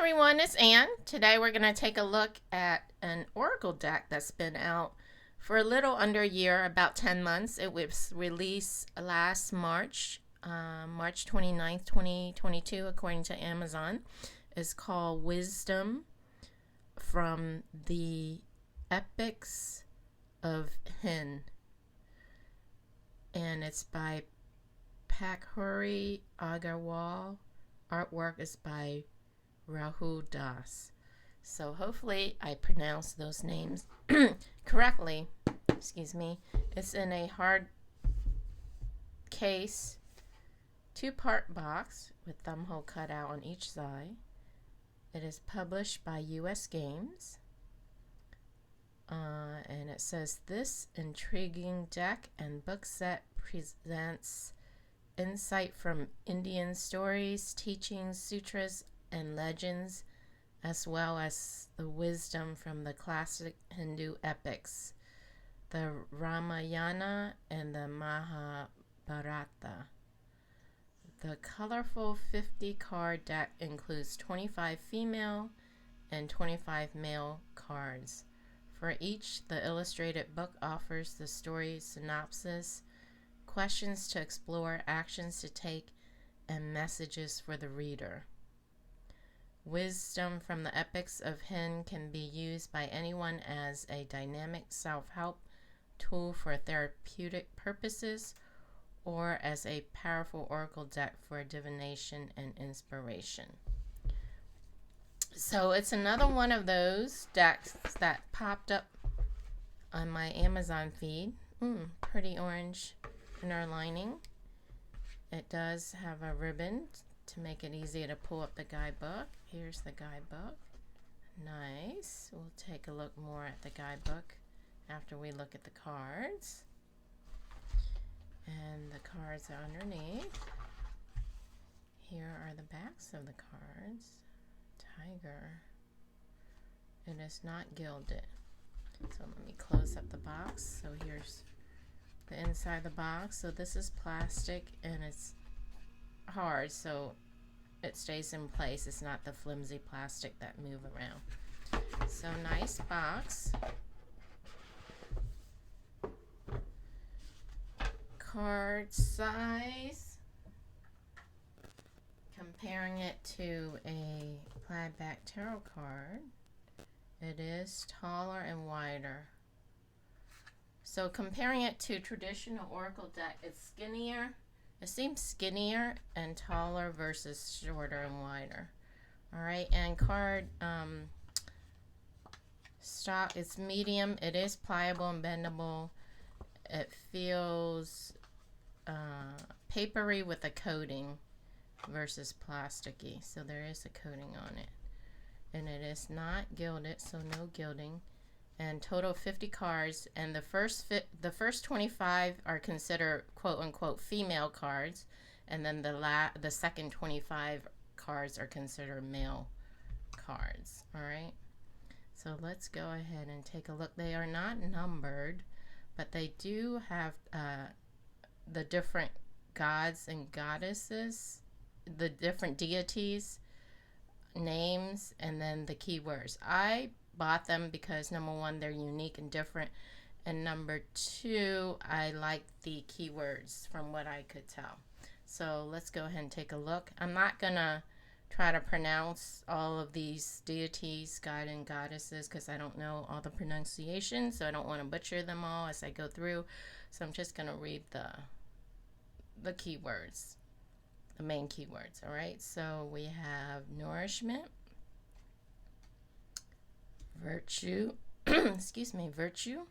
everyone, it's Ann. Today we're going to take a look at an Oracle deck that's been out for a little under a year, about 10 months. It was released last March, March 29th, 2022, according to Amazon. It's called Wisdom from the Epics of Hind. And it's by Pankhuri Agarwal. Artwork is by Rahul Das. So hopefully I pronounced those names correctly. Excuse me. It's in a hard case, 2-part box with thumbhole cut out on each side. It is published by US Games. And it says, this intriguing deck and book set presents insight from Indian stories, teachings, sutras, and legends, as well as the wisdom from the classic Hindu epics, the Ramayana and the Mahabharata. The colorful 50-card deck includes 25 female and 25 male cards. For each, the illustrated book offers the story synopsis, questions to explore, actions to take, and messages for the reader. Wisdom from the Epics of Hind can be used by anyone as a dynamic self-help tool for therapeutic purposes or as a powerful oracle deck for divination and inspiration. So it's another one of those decks that popped up on my Amazon feed. Pretty orange inner lining. It does have a ribbon to make it easier to pull up the guidebook. Here's the guidebook. Nice. We'll take a look more at the guidebook after we look at the cards. And the cards are underneath. Here are the backs of the cards. Tiger. It is not gilded. So let me close up the box. So here's the inside of the box. So this is plastic and it's hard, so it stays in place. It's not the flimsy plastic that move around. So nice box. Card size. Comparing it to a plaid back tarot card, it is taller and wider. So comparing it to traditional oracle deck, it's skinnier. It seems skinnier and taller versus shorter and wider. All right, and card stock, it's medium. It is pliable and bendable. It feels papery with a coating versus plasticky. So there is a coating on it. And it is not gilded, so no gilding. And total 50 cards, and the first 25 are considered quote unquote female cards, and then the second 25 cards are considered male cards. All right, so let's go ahead and take a look. They are not numbered, but they do have the different gods and goddesses, the different deities names, and then the keywords. I bought them because number one, they're unique and different, and number two, I like the keywords from what I could tell. So let's go ahead and take a look. I'm not gonna try to pronounce all of these deities, god and goddesses, because I don't know all the pronunciations, so I don't want to butcher them all as I go through. So I'm just gonna read the keywords, the main keywords. All right, so we have nourishment, virtue, excuse me, virtue,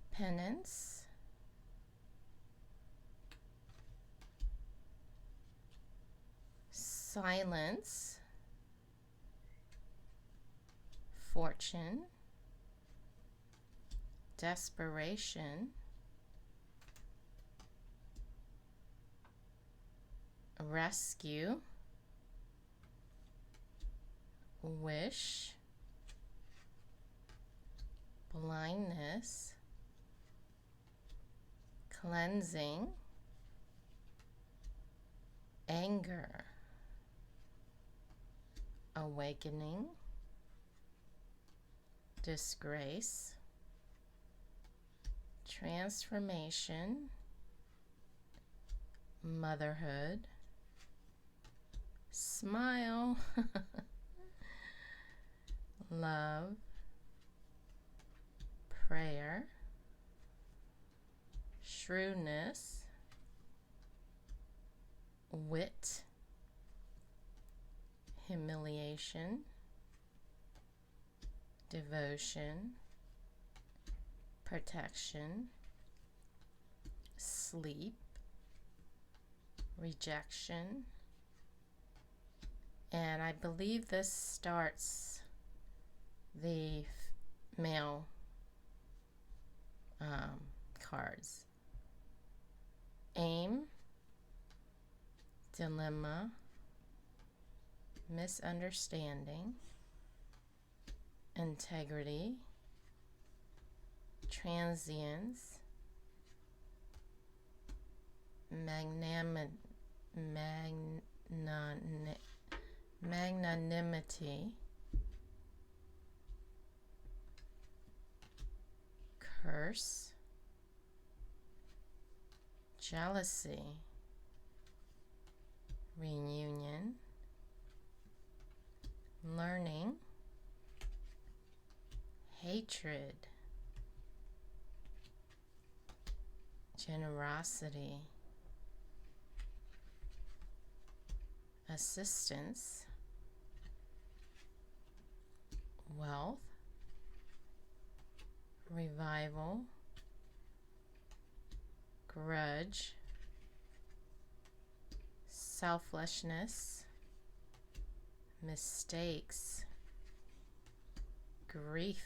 penance, silence, fortune, desperation, rescue, wish, blindness, cleansing, anger, awakening, disgrace, transformation, motherhood, smile, love, prayer, shrewdness, wit, humiliation, devotion, protection, sleep, rejection, and I believe this starts the male cards. Aim, dilemma, misunderstanding, integrity, transience, magnanimity, curse, jealousy, reunion, learning, hatred, generosity, assistance, wealth, revival, grudge, selflessness, mistakes, grief,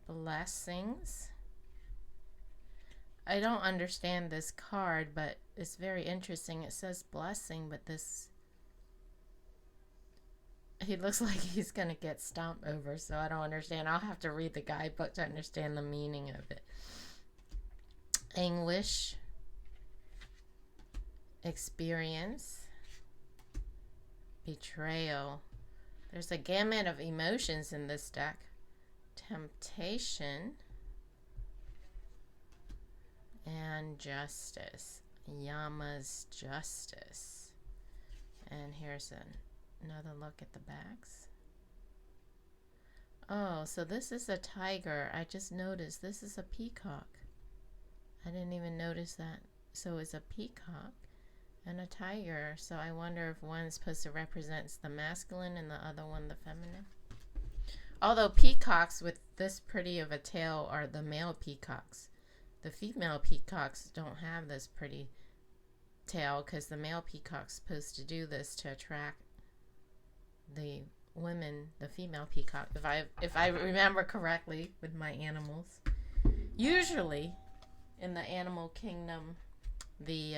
blessings. I don't understand this card, but it's very interesting. It says blessing, but he looks like he's going to get stomped over, so I don't understand. I'll have to read the guidebook to understand the meaning of it. Anguish, experience, betrayal. There's a gamut of emotions in this deck. Temptation and justice. Yama's justice. And here's another look at the backs. Oh, so this is a tiger. I just noticed this is a peacock. I didn't even notice that. So it's a peacock and a tiger. So I wonder if one's supposed to represent the masculine and the other one the feminine. Although peacocks with this pretty of a tail are the male peacocks. The female peacocks don't have this pretty tail because the male peacock's supposed to do this to attract the women, the female peacock. If I remember correctly with my animals. Usually in the animal kingdom, the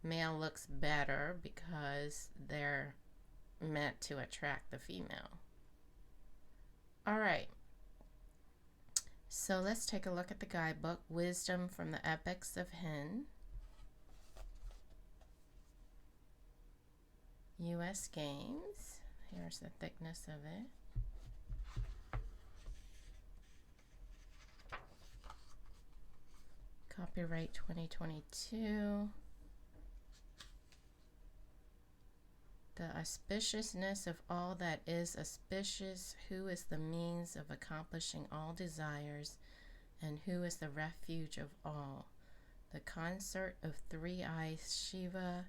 male looks better because they're meant to attract the female. All right. So let's take a look at the guidebook, Wisdom from the Epics of Hind. U.S. Games. Here's the thickness of it. Copyright 2022. The auspiciousness of all that is auspicious, who is the means of accomplishing all desires, and who is the refuge of all. The consort of three-eyed Shiva,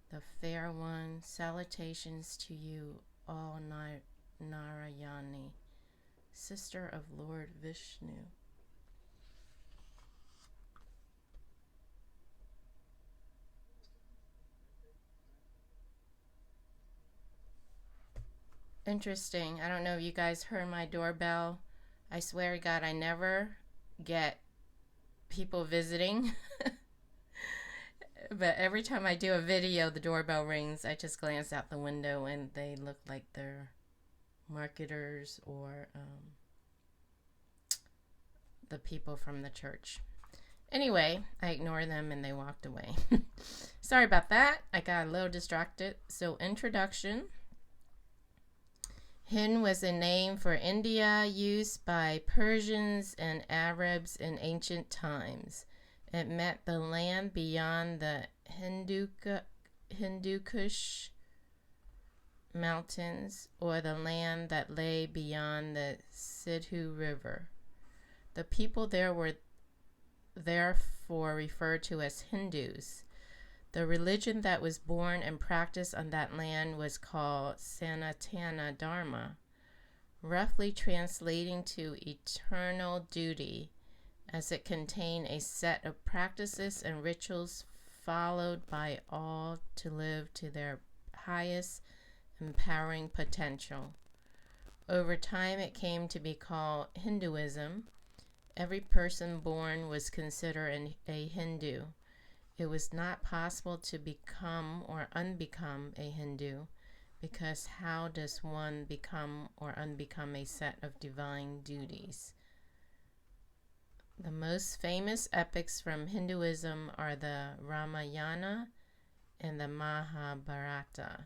the fair one, salutations to you, all Narayani, sister of Lord Vishnu. Interesting. I don't know if you guys heard my doorbell. I swear to God, I never get people visiting. But every time I do a video, the doorbell rings. I just glance out the window and they look like they're marketers or the people from the church. Anyway, I ignore them and they walked away. So Sorry about that. I got a little distracted. So, introduction. Hind was a name for India used by Persians and Arabs in ancient times. It meant the land beyond the Hindu Kush mountains, or the land that lay beyond the Sindhu River. The people there were therefore referred to as Hindus. The religion that was born and practiced on that land was called Sanatana Dharma, roughly translating to eternal duty, as it contained a set of practices and rituals followed by all to live to their highest empowering potential. Over time, it came to be called Hinduism. Every person born was considered a Hindu. It was not possible to become or unbecome a Hindu, because how does one become or unbecome a set of divine duties? The most famous epics from Hinduism are the Ramayana and the Mahabharata.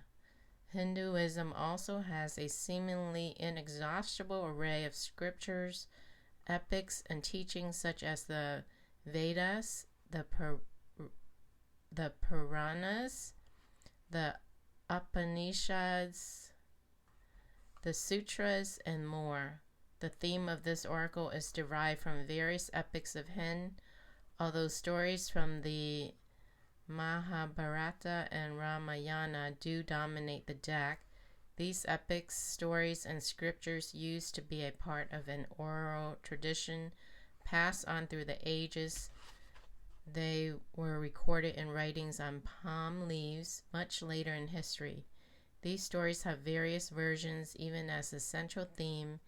Hinduism also has a seemingly inexhaustible array of scriptures, epics, and teachings such as the Vedas, the Puranas, the Upanishads, the Sutras, and more. The theme of this oracle is derived from various epics of Hind, although stories from the Mahabharata and Ramayana do dominate the deck. These epics, stories, and scriptures used to be a part of an oral tradition passed on through the ages. They were recorded in writings on palm leaves much later in history. These stories have various versions, even as the central theme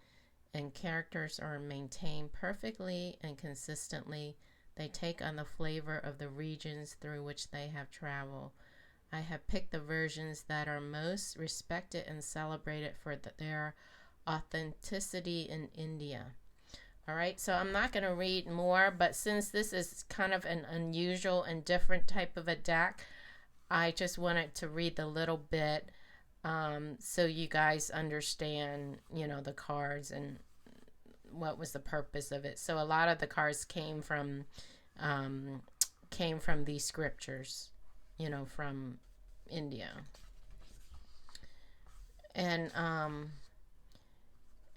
and characters are maintained perfectly and consistently. They take on the flavor of the regions through which they have traveled. I have picked the versions that are most respected and celebrated for their authenticity in India. All right, so I'm not going to read more, but since this is kind of an unusual and different type of a deck, I just wanted to read the little bit so you guys understand, the cards and what was the purpose of it. So a lot of the cards came from these scriptures, from India. And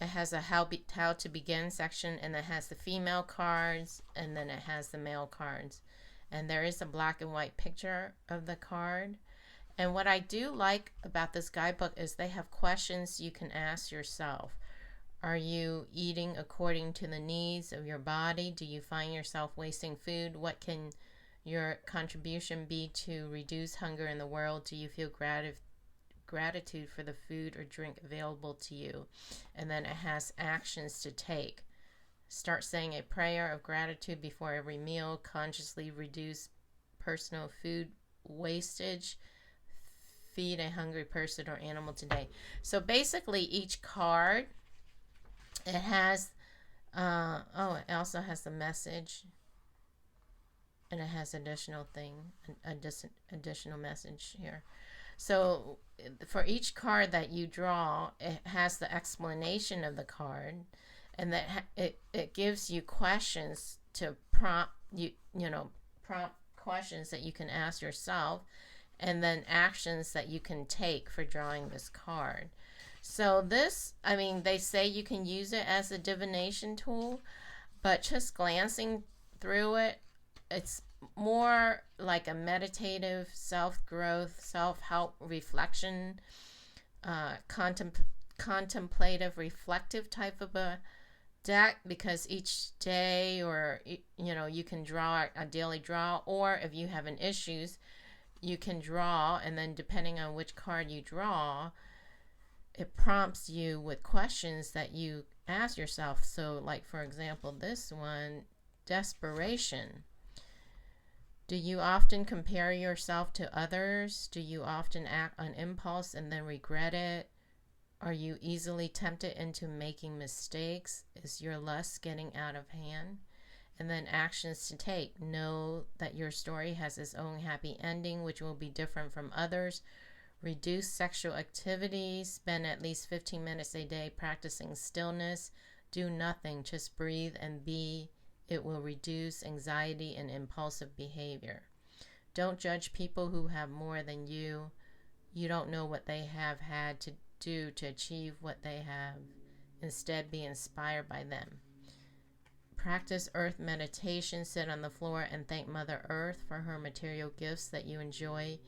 it has a how to begin section, and it has the female cards, and then it has the male cards. And there is a black and white picture of the card. And what I do like about this guidebook is they have questions you can ask yourself. Are you eating according to the needs of your body? Do you find yourself wasting food? What can your contribution be to reduce hunger in the world? Do you feel gratitude for the food or drink available to you? And then it has actions to take. Start saying a prayer of gratitude before every meal. Consciously reduce personal food wastage. Feed a hungry person or animal today. So basically each card, it has it also has the message, and it has additional message here. So for each card that you draw, it has the explanation of the card, and that it gives you questions to prompt questions that you can ask yourself, and then actions that you can take for drawing this card. So this, they say you can use it as a divination tool, but just glancing through it, it's more like a meditative, self-growth, self-help reflection, contemplative, reflective type of a deck, because each day, or you can draw a daily draw, or if you have an issues, you can draw, and then depending on which card you draw, it prompts you with questions that you ask yourself. So like, for example, this one, desperation. Do you often compare yourself to others? Do you often act on impulse and then regret it? Are you easily tempted into making mistakes? Is your lust getting out of hand? And then actions to take. Know that your story has its own happy ending, which will be different from others. Reduce sexual activities. Spend at least 15 minutes a day practicing stillness. Do nothing, just breathe and be. It will reduce anxiety and impulsive behavior. Don't judge people who have more than you. You don't know what they have had to do to achieve what they have. Instead, be inspired by them. Practice earth meditation. Sit on the floor and thank Mother Earth for her material gifts that you enjoy.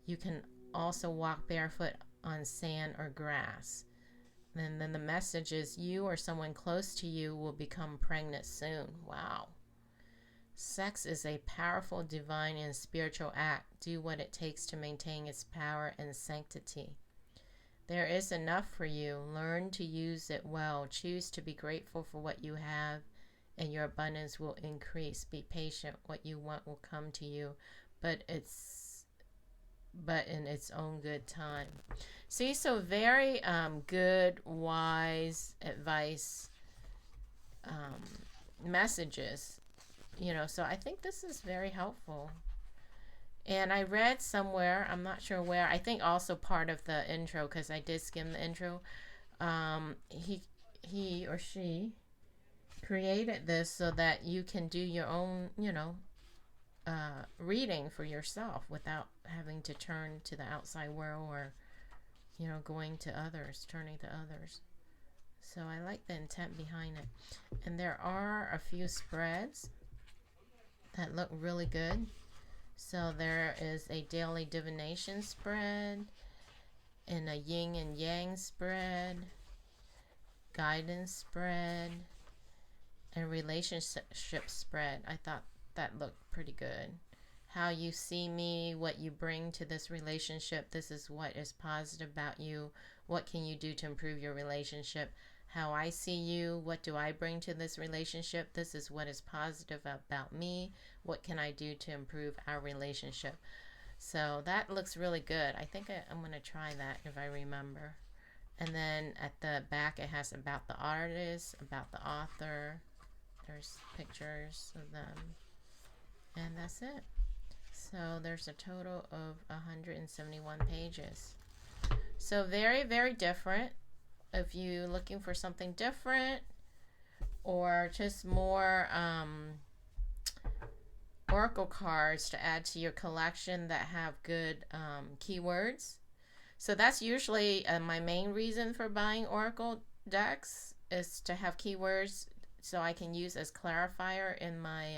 You can also walk barefoot on sand or grass. And then the message is you or someone close to you will become pregnant soon. Wow. Sex is a powerful, divine, and spiritual act. Do what it takes to maintain its power and sanctity. There is enough for you. Learn to use it well. Choose to be grateful for what you have, and your abundance will increase. Be patient. What you want will come to you, but in its own good time. See, so very good, wise advice, messages. So I think this is very helpful. And I read somewhere, I'm not sure where, I think also part of the intro, because I did skim the intro, he or she created this so that you can do your own, reading for yourself without having to turn to the outside world or, going to others, turning to others. So I like the intent behind it. And there are a few spreads that look really good. So there is a daily divination spread and a yin and yang spread, guidance spread, and relationship spread. I thought that looked pretty good. How you see me, what you bring to this relationship, this is what is positive about you. What can you do to improve your relationship? How I see you, what do I bring to this relationship? This is what is positive about me. What can I do to improve our relationship? So that looks really good. I think I'm going to try that if I remember. And then at the back it has about the artist, about the author. There's pictures of them. And that's it. So there's a total of 171 pages. So very, very different. If you're looking for something different or just more oracle cards to add to your collection that have good keywords. So that's usually my main reason for buying oracle decks, is to have keywords so I can use as clarifier in my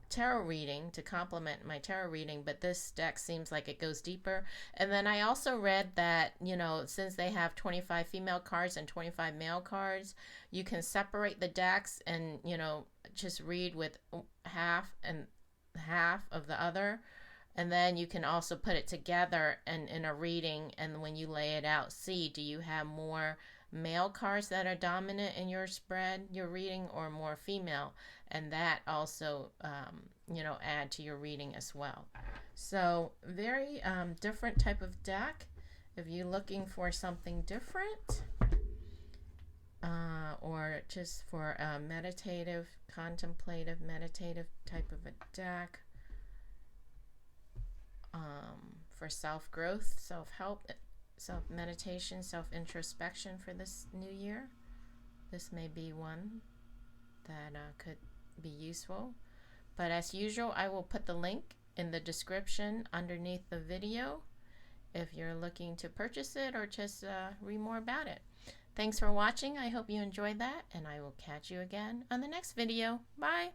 tarot reading, to complement my tarot reading. But this deck seems like it goes deeper. And then I also read that, since they have 25 female cards and 25 male cards, you can separate the decks and, just read with half and half of the other. And then you can also put it together and in a reading, and when you lay it out, see, do you have more male cards that are dominant in your spread, your reading, or more female? And that also, add to your reading as well. So very different type of deck. If you're looking for something different, or just for a meditative, contemplative, meditative type of a deck, for self-growth, self-help, self-meditation, self-introspection for this new year, this may be one that could be useful. But as usual, I will put the link in the description underneath the video if you're looking to purchase it or just read more about it. Thanks for watching. I hope you enjoyed that, and I will catch you again on the next video. Bye!